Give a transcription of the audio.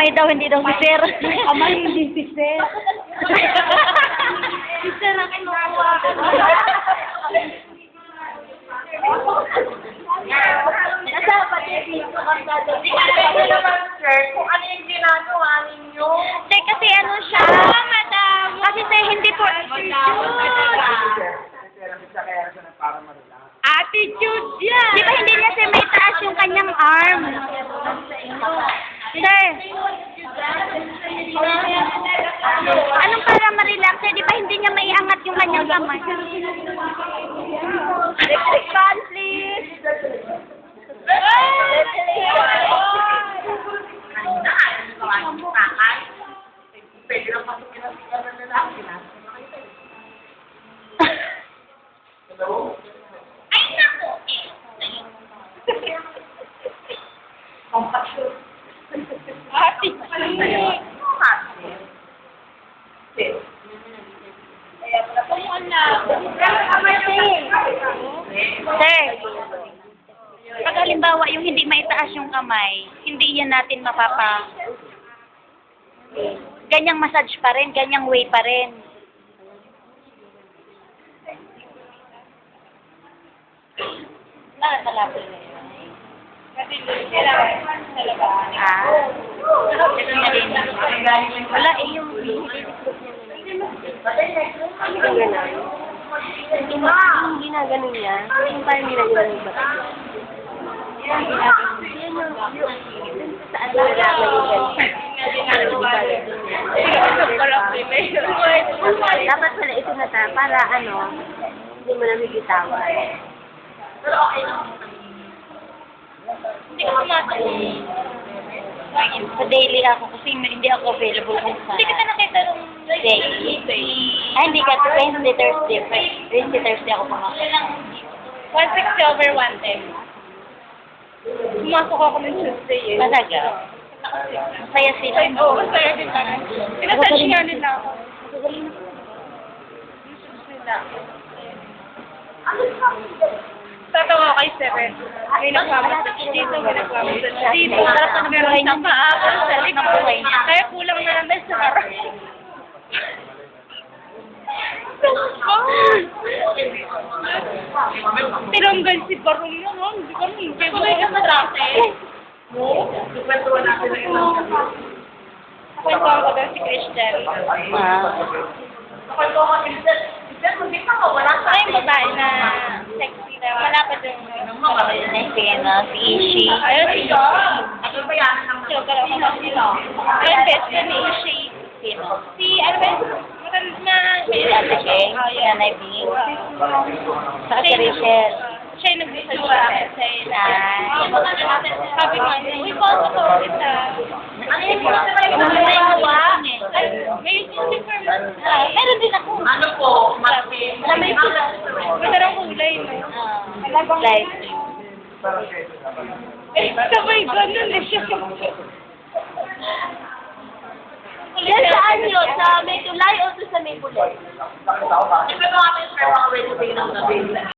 kamay daw, hindi daw si sir. Kamay, hindi si Sir. Si sir ang kinukuha. Nasa pati dito kasado. Hindi ka naman, sir, kung ano yung ginagawa ninyo. Te, kasi ano siya? Madam. Kasi te, hindi po. Attitude yan. Di ba hindi niya siya may taas yung kanyang arm? Sir. Anong para ma-relax? Di ba hindi niya maiangat yung kanyang kamay? Electric fan, please. Pwede lang pasukin ang sigaran na lalaki na. Hello? Ay, naku. Compassion. Attitude. Sir, pag halimbawa yung hindi maitaas yung kamay, hindi yan natin mapapa... Ganyang massage pa rin, ganyang way pa rin. Malapit na yun. Ah. Wala eh yung... Yung ginaganon niya, yung parang ginaganon yung bata. Yan yung saan na dapat pala ito na ta, para ano, hindi mo na bibitawan. Pero okay lang. Hindi ko pumasok. Sa daily ako kasi hindi ako available kung saan. Hindi kita nakita nung daily. Ay, hindi ka. Wednesday, Thursday. Wednesday, Thursday ako pumasok. 160 over 110. Pumasok ako ng Tuesday eh. Talaga? Masaya sila. Oo, masaya din kami. Pinasage nga nila ako. Tatawa kay Seven. May nagmamassage dito, may nagmamassage dito. Sarap na buhay niya. Sarap na buhay niya. Kaya kulang na lang sa harap. Tinanggal si Barong na, ha? Hindi ka rin. Kaya ka matrate. Oo. Ikwentuhan natin na ilang kami. Kwentuhan ko daw si Christian. Kwentuhan ko si Christian. Christian, hindi ka mawala sa akin. Ay, babae na sexy na. Wala pa dun. Sige na, si Ishi. Ayun, si Ishi. Ano ba yan? Sugar ako na sila. Ayun, best friend ni Ishi. Sino? Si, ano ba yun? Na, Si Ate Sheng, Nanay Bing. Saka si Rachel. siya yung nag-message sa akin. Sabi nga niya, uy, pasok ko kita. Ano yung may uniform. Meron din ako. Ano po? May parang kulay, no? Live. Sabay ganun eh siya. Yan saan yun? Sa may tulay o sa may kulay? Ito ba kami sa mga Wednesday ng gabi?